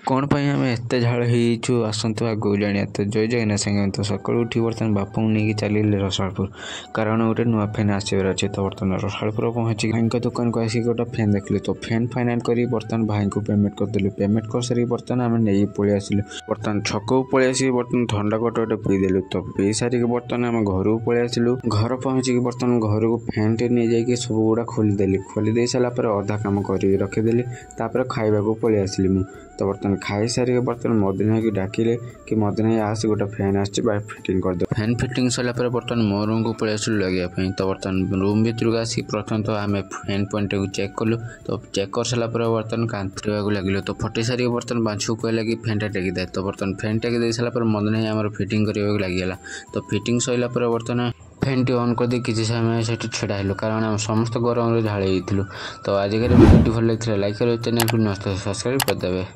कौन पाई आम एत झाड़ हो आसतु आगू जाना। तो जय जगन्नाथ सागे तो सकालू उठी बर्तमान बापा नहीं चलिए रसालपुर कारण गोटे नुआ फैन आसवर अच्छे। तो बर्तमान रसालपुर पहुँची भाई दुकान को आसिक गोटे फैन देखिए। तो फैन फाइनाल कर बर्तमान भाई को पेमेंट करदेलु। पेमेंट कर सारी बर्तमान आम नहीं पलि आसिलु। बर्तमान छक पलि आसिक बर्तमान ठंडा गोटे गोटे पीदेलु। तो पी सारिक बर्तमान आम घर को पलि आसिलु। घर पहुँचिक बर्तमान घर को फैन टे नहीं जाकि सब गुड़ा खोलीदेली। खोलीदे सारापर अधा कम कर रखीदेली। खाइबा को पलि आसिली मु। तो बर्तमान खाई सारिक बर्तमान मदन भाई डाकिले कि मदन भाई आस गोटे फैन आस फिटिंग कर दो। फैन फिटिंग सरला बर्तमान मो रूम को पलि आसिलु लगे। तो बर्तमान रूम भर को आसिक प्रथम तो आम फैन पॉइंट को चेक कलु। तो चेक कर सारा बर्तमान कांथवा लगे। तो फटे सारिक बर्तमान बांछू कहला कि फैनटा टेकी दे। तो बर्तमान फैन टेकी दे सारा मदन भाई आम फिटिंग करने लगे। तो फिटिंग सरला बर्तमान फैन टी ऑन कर दे किसी समय से छेड़ा हेलु कारण आम समस्त गरम झाड़ी। तो आजिकार वीडियो भल लगे लाइक कर चैनल को सब्सक्राइब करदे।